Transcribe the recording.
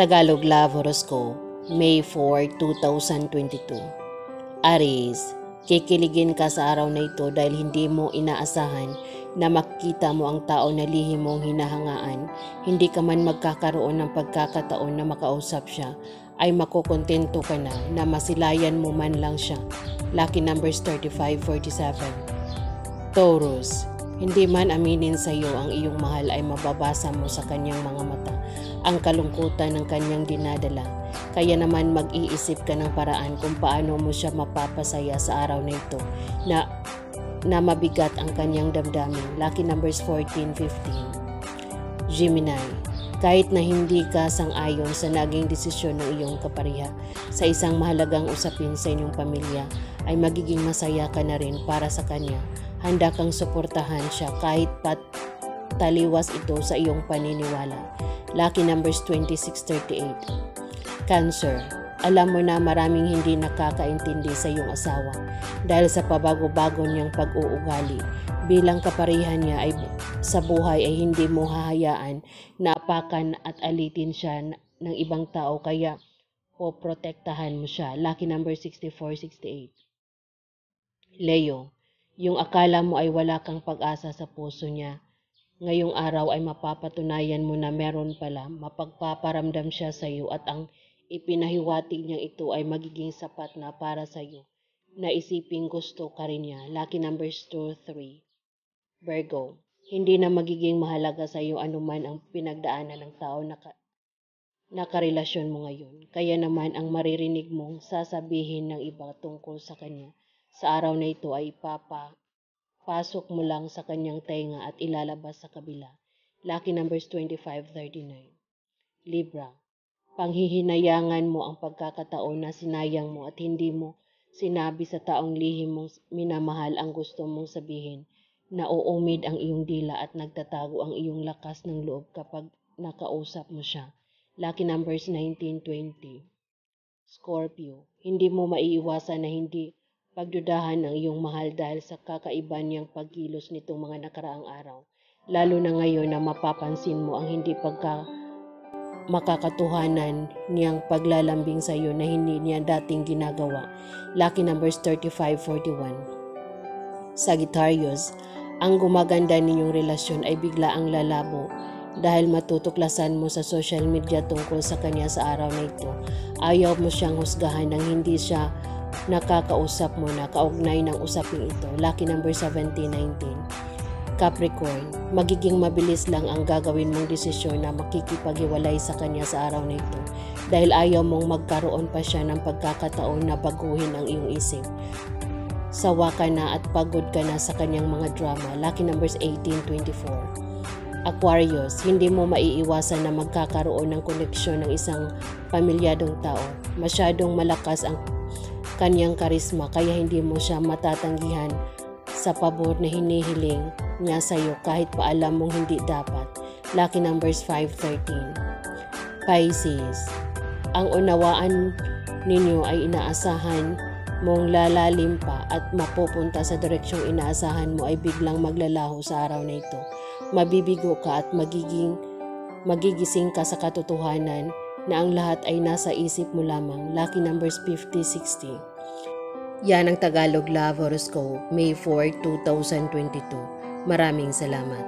Tagalog Love Horoscope, May 4, 2022. Aries, kikiligin ka sa araw na ito dahil hindi mo inaasahan na makita mo ang tao na lihim mong hinahangaan. Hindi ka man magkakaroon ng pagkakataon na makausap siya, ay makukontento ka na masilayan mo man lang siya. Lucky numbers 35-47. Taurus, hindi man aminin sa iyo ang iyong mahal ay mababasa mo sa kanyang mga mata ang kalungkutan ng kanyang dinadala. Kaya naman mag-iisip ka ng paraan kung paano mo siya mapapasaya sa araw na ito na mabigat ang kanyang damdamin. Lucky numbers 14-15. Gemini, kahit na hindi ka sang-ayon sa naging desisyon ng iyong kapareha sa isang mahalagang usapin sa inyong pamilya, ay magiging masaya ka na rin para sa kanya. Handa kang suportahan siya kahit taliwas ito sa iyong paniniwala. Lucky numbers 26-38. Cancer, alam mo na maraming hindi nakakaintindi sa iyong asawa dahil sa pabago-bago niyang pag-uugali. Bilang kaparehan niya ay sa buhay ay hindi mo hahayaan na apakan at alitin siya ng ibang tao, kaya poprotektahan mo siya. Lucky number 64-68. Leo, yung akala mo ay wala kang pag-asa sa puso niya, ngayong araw ay mapapatunayan mo na meron pala. Mapagpaparamdam siya sa iyo at ang ipinahiwatig niyang ito ay magiging sapat na para sa iyo. Naisiping gusto ka rin niya. Lucky numbers 2-3. Virgo, hindi na magiging mahalaga sa iyo anuman ang pinagdaanan ng tao na nakarelasyon mo ngayon. Kaya naman ang maririnig mong sasabihin ng iba tungkol sa kanya sa araw na ito ay pasok mo lang sa kanyang tenga at ilalabas sa kabila. Lucky numbers 25-39. Libra, panghihinayangan mo ang pagkakataon na sinayang mo at hindi mo sinabi sa taong lihim mong minamahal ang gusto mong sabihin. Nauumid ang iyong dila at nagtatago ang iyong lakas ng loob kapag nakausap mo siya. Lucky numbers 19-20. Scorpio, hindi mo maiiwasan na hindi pagdudahan ng iyong mahal dahil sa kakaiba niyang pagkilos nitong mga nakaraang araw. Lalo na ngayon na mapapansin mo ang hindi makakatuhanan niyang paglalambing sa iyo na hindi niya dating ginagawa. Lucky numbers 35-41. Sagittarius, ang gumaganda ninyong relasyon ay bigla ang lalabo dahil matutuklasan mo sa social media tungkol sa kanya sa araw na ito. Ayaw mo siyang husgahan nang hindi siya nakakausap mo na kaugnay ng usaping ito. Lucky number 17-19. Capricorn, magiging mabilis lang ang gagawin mong desisyon na makikipaghiwalay sa kanya sa araw na ito dahil ayaw mong magkaroon pa siya ng pagkakataon na baguhin ang iyong isip. Sawa ka na at pagod ka na sa kanyang mga drama. Lucky numbers 18-24. Aquarius, hindi mo maiiwasan na magkakaroon ng koneksyon ng isang pamilyadong tao. Masyadong malakas ang kanyang karisma kaya hindi mo siya matatanggihan sa pabor na hinihiling niya sa iyo kahit pa alam mong hindi dapat. Lucky numbers 5-13. Pisces, ang unawaan ninyo ay inaasahan mong lalalim pa at mapupunta sa direksyong inaasahan mo ay biglang maglalaho sa araw na ito. Mabibigo ka at magigising ka sa katotohanan na ang lahat ay nasa isip mo lamang. Lucky numbers 50-60. Yan ang Tagalog Love Horoscope, May 4, 2022. Maraming salamat.